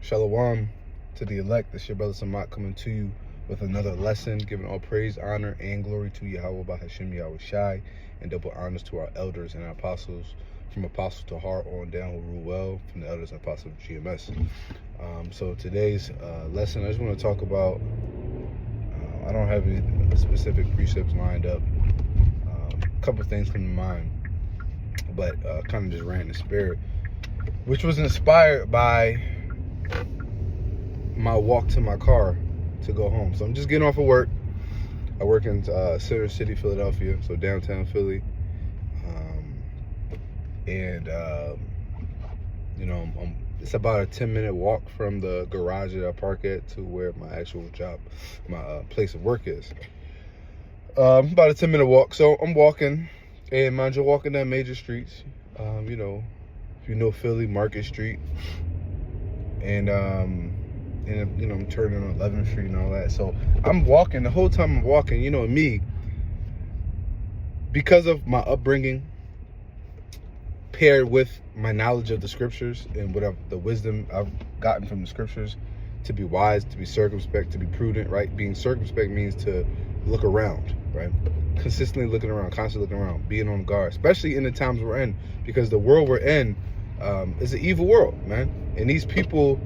Shalom to the elect. This your brother Samat coming to you with another lesson, giving all praise, honor, and glory to Yahweh Bahashim Yahweh Shai, and double honors to our elders and our apostles, from apostle to heart on down who rule well, from the elders and apostles of GMS. So today's lesson, I just want to talk about, I don't have any specific precepts lined up, a couple things come to mind, but kind of just ran in the spirit, which was inspired by my walk to my car to go home. So I'm just getting off of work. I work in Center City, Philadelphia, so downtown Philly. It's about a 10-minute walk from the garage that I park at to where my actual job, my place of work is. About a 10-minute walk. So I'm walking, and mind you, walking down major streets. If you know Philly, Market Street, and I'm turning on 11th Street and all that. So I'm walking. The whole time I'm walking, me, because of my upbringing, paired with my knowledge of the scriptures and the wisdom I've gotten from the scriptures, to be wise, to be circumspect, to be prudent, right? Being circumspect means to look around, right? Consistently looking around, constantly looking around, being on guard, especially in the times we're in, because the world we're in is an evil world, man. And these people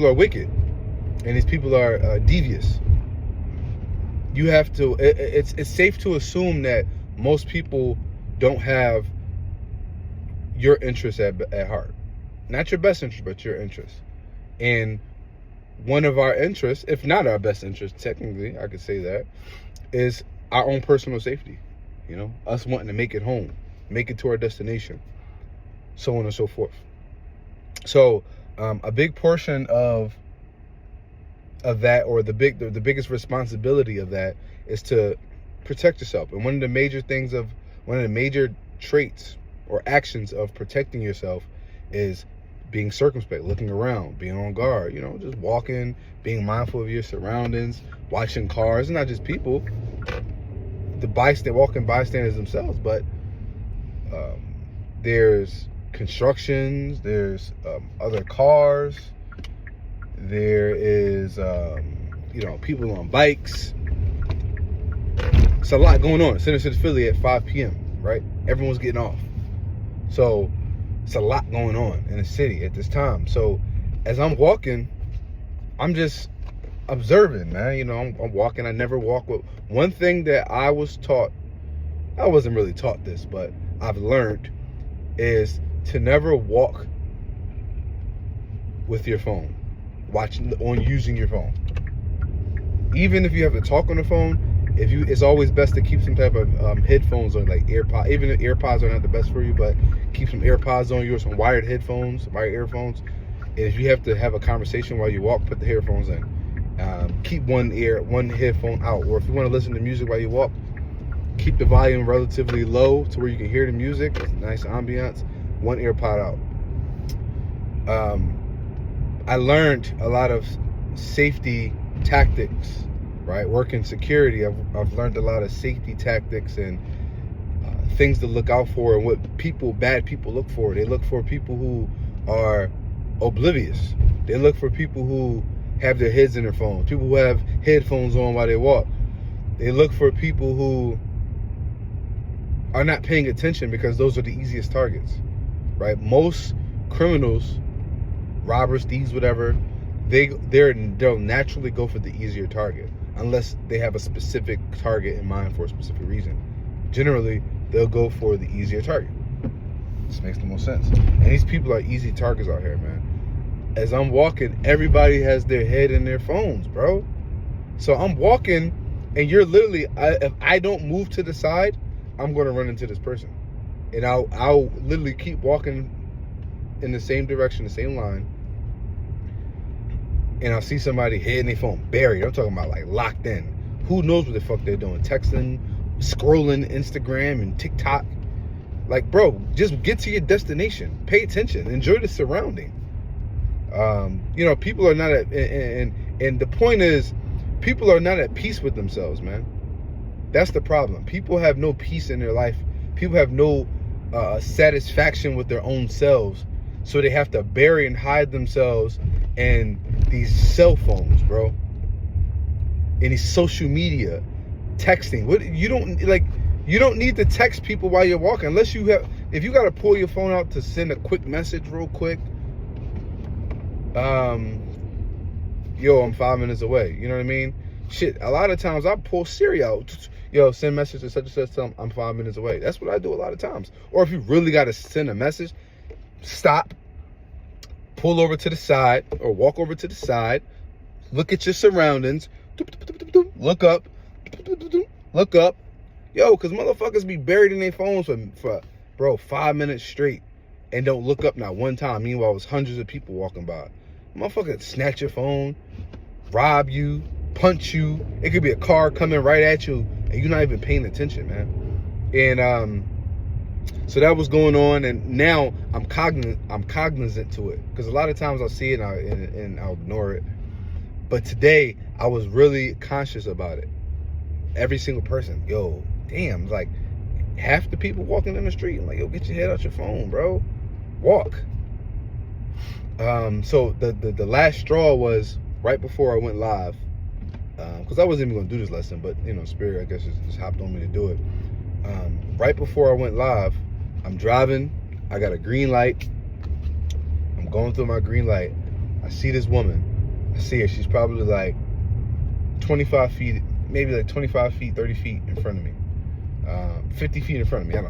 are wicked, and these people are devious. You have to, it's safe to assume that most people don't have your interests at heart. Not your best interest, but your interests. And one of our interests, if not our best interest, technically, I could say that, is our own personal safety. Us wanting to make it home, make it to our destination, so on and so forth. So a big portion of that, or the biggest responsibility of that, is to protect yourself. And one of the major traits or actions of protecting yourself is being circumspect, looking around, being on guard, just walking, being mindful of your surroundings, watching cars, not just people, walking bystanders themselves, but there's constructions, there's other cars, there is people on bikes. It's a lot going on. Center City, Philly at 5 p.m., right? Everyone's getting off. So it's a lot going on in the city at this time. So as I'm walking, I'm just observing, man. I'm walking. I never walk with. One thing that I was taught, I wasn't really taught this, but I've learned, is to never walk with your phone, using your phone. Even if you have to talk on the phone, it's always best to keep some type of headphones on, like AirPods. Even if AirPods are not the best for you, but keep some AirPods on you, or some wired earphones. And if you have to have a conversation while you walk, put the headphones in. Keep one headphone out. Or if you want to listen to music while you walk, keep the volume relatively low to where you can hear the music. It's a nice ambiance. One AirPod out. I learned a lot of safety tactics, right? Working security, I've learned a lot of safety tactics and things to look out for, and what bad people look for. They look for people who are oblivious. They look for people who have their heads in their phones, people who have headphones on while they walk. They look for people who are not paying attention, because those are the easiest targets, right? Most criminals, robbers, thieves, whatever, they'll naturally go for the easier target, unless they have a specific target in mind for a specific reason. Generally, they'll go for the easier target. This makes the most sense. And these people are easy targets out here, man. As I'm walking, everybody has their head in their phones, bro. So I'm walking, and you're literally, if I don't move to the side, I'm going to run into this person. And I'll literally keep walking in the same direction, the same line, and I'll see somebody head in their phone buried. I'm talking about like locked in. Who knows what the fuck they're doing? Texting, scrolling Instagram and TikTok. Like, bro, just get to your destination. Pay attention. Enjoy the surrounding. People are not at, and the point is, people are not at peace with themselves, man. That's the problem. People have no peace in their life. People have no satisfaction with their own selves. So they have to bury and hide themselves in these cell phones, bro. In these social media, texting. What you don't need to text people while you're walking unless you have. If you gotta pull your phone out to send a quick message real quick, yo, I'm 5 minutes away. You know what I mean? Shit, a lot of times I pull Siri out. Yo, send message to such and such, tell them I'm 5 minutes away. That's what I do a lot of times. Or if you really got to send a message, stop, pull over to the side or walk over to the side, look at your surroundings, look up, Yo, because motherfuckers be buried in their phones for, bro, 5 minutes straight and don't look up not one time. Meanwhile, there's hundreds of people walking by. Motherfucker snatch your phone, rob you, punch you. It could be a car coming right at you and you're not even paying attention, man. And so that was going on, and now I'm cognizant to it, because a lot of times I'll see it and I'll ignore it. But today I was really conscious about it. Every single person, yo, damn, like half the people walking in the street, I'm like, yo, get your head out your phone, bro. Walk. So the last straw was right before I went live, because I wasn't even going to do this lesson, but you know, Spirit, I guess, just hopped on me to do it. Right before I went live, I'm driving, I got a green light, I'm going through my green light, I see this woman, I see her, she's probably like 25 feet, maybe like 25 feet, 30 feet in front of me, 50 feet in front of me, I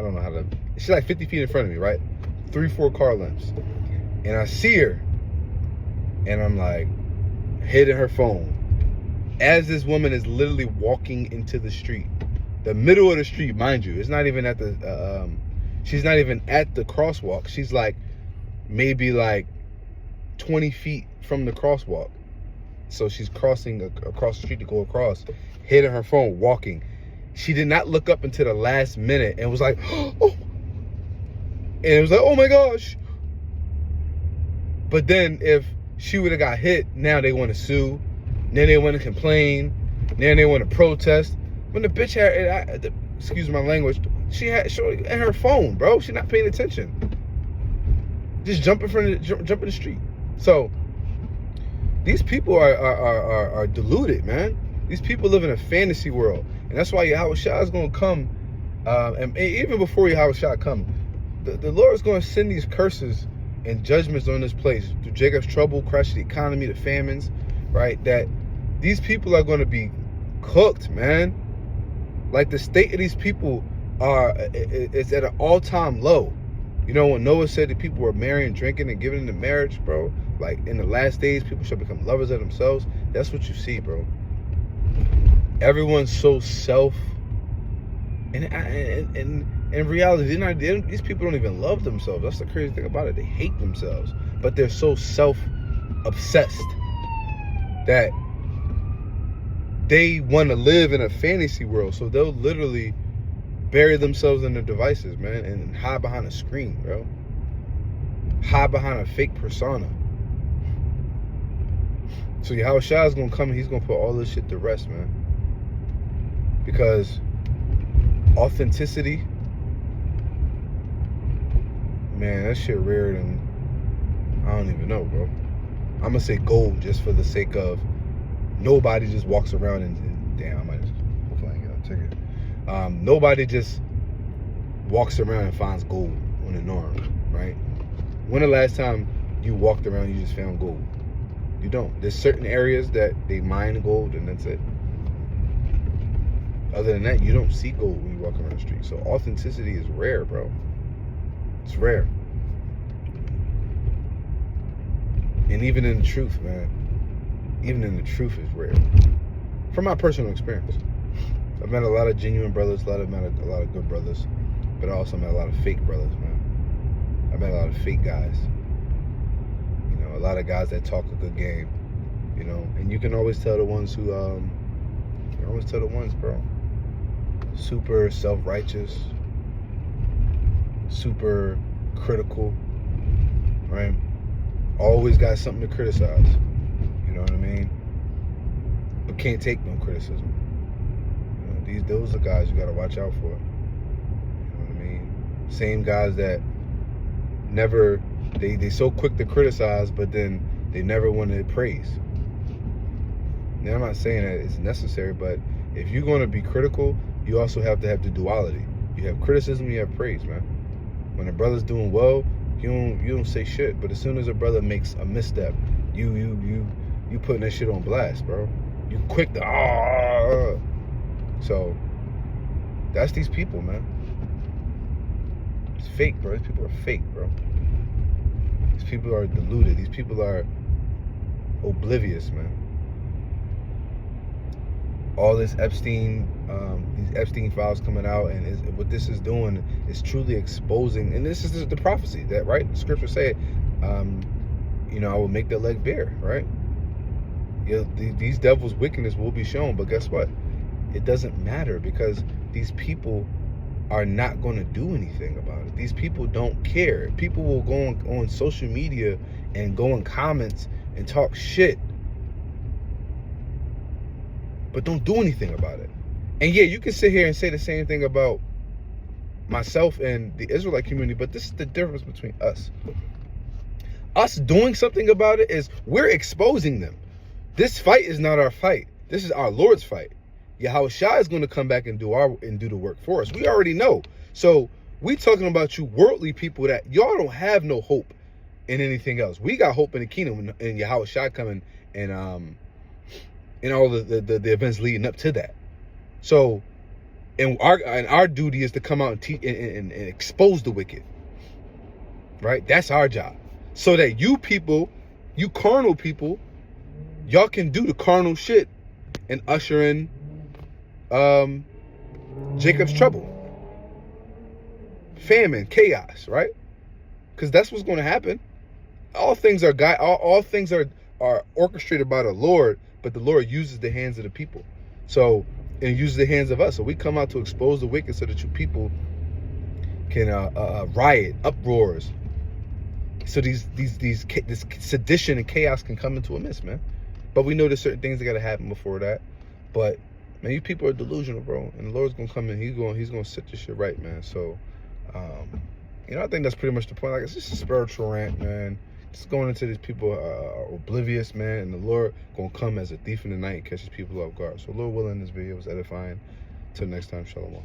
don't know how to, she's like 50 feet in front of me, right? 3-4 car lengths. And I see her, and I'm like, hitting her phone, as this woman is literally walking into the street, the middle of the street, mind you. It's not even at the, she's not even at the crosswalk. She's like, maybe like 20 feet from the crosswalk. So she's crossing across the street to go across, hitting her phone, walking. She did not look up until the last minute and was like, oh. And it was like, oh my gosh. But then if she would have got hit, now they want to sue. Then they want to complain. Then they want to protest. When the bitch had, excuse my language, she had in her phone, bro. She's not paying attention. Just jump in the street. So these people are deluded, man. These people live in a fantasy world, and that's why Yahweh Shah is going to come. And even before Yahweh Shah come, the Lord is going to send these curses and judgments on this place through Jacob's trouble, crash the economy, the famines, right? That these people are going to be cooked, man. Like the state of these people it's at an all-time low. You know, when Noah said that people were marrying, drinking, and giving into marriage, bro, like in the last days, people shall become lovers of themselves. That's what you see, bro. Everyone's so and in reality, these people don't even love themselves. That's the crazy thing about it. They hate themselves, but they're so self-obsessed that they want to live in a fantasy world. So they'll literally bury themselves in their devices, man, and hide behind a screen, bro. Hide behind a fake persona. So Yahweh Shah is going to come and he's going to put all this shit to rest, man. Because authenticity, man, that shit rarer than, I don't even know, bro. I'm going to say gold just for the sake of nobody just walks around and damn, I might just, hopefully I can get a ticket. Nobody just walks around and finds gold on an arm, right? When the last time you walked around and you just found gold? You don't. There's certain areas that they mine gold and that's it. Other than that, you don't see gold when you walk around the street. So authenticity is rare, bro. It's rare. And even in the truth, man. Even in the truth is rare. From my personal experience. I've met a lot of genuine brothers, a lot of good brothers, but I also met a lot of fake brothers, man. I met a lot of fake guys. You know, a lot of guys that talk a good game, you know, and you can always tell the ones who, bro, super self-righteous, super critical, right? Always got something to criticize, you know what I mean? But can't take no criticism. You know, those are guys you gotta watch out for. You know what I mean? Same guys that never They so quick to criticize, but then they never want to praise. Now, I'm not saying that it's necessary, but if you're going to be critical, you also have to have the duality. You have criticism, you have praise, man. When a brother's doing well, you don't say shit. But as soon as a brother makes a misstep, you putting that shit on blast, bro. You quick to So that's these people, man. It's fake, bro. These people are fake, bro. These people are deluded. These people are oblivious, man. All this Epstein, these Epstein files coming out, and what this is doing is truly exposing. And this is the prophecy that, right? The scripture said, I will make their leg bare, right? These devils' wickedness will be shown, but guess what? It doesn't matter, because these people are not going to do anything about it. These people don't care. People will go on social media and go in comments and talk shit, but don't do anything about it. And yeah, you can sit here and say the same thing about myself and the Israelite community, but this is the difference between us. Us doing something about it is we're exposing them. This fight is not our fight. This is our Lord's fight. Yahweh Shai is going to come back and do the work for us. We already know. So we talking about you worldly people that y'all don't have no hope in anything else. We got hope in the kingdom and Yahweh Shai coming and all the events leading up to that. So and our duty is to come out and teach and expose the wicked. Right? That's our job. So that you people, you carnal people, y'all can do the carnal shit and usher in Jacob's trouble, famine, chaos, right? Because that's what's going to happen. All things are all things are orchestrated by the Lord, but the Lord uses the hands of the people. So, and uses the hands of us. So we come out to expose the wicked so that you people can riot, uproars. So this sedition and chaos can come into a midst, man. But we know there's certain things that got to happen before that. But man, you people are delusional, bro. And the Lord's gonna come in. He's gonna set this shit right, man. So, I think that's pretty much the point. Like, it's just a spiritual rant, man. Just going into these people are oblivious, man. And the Lord gonna come as a thief in the night and catch his people off guard. So, Lord willing, this video was edifying. Till next time, shalom.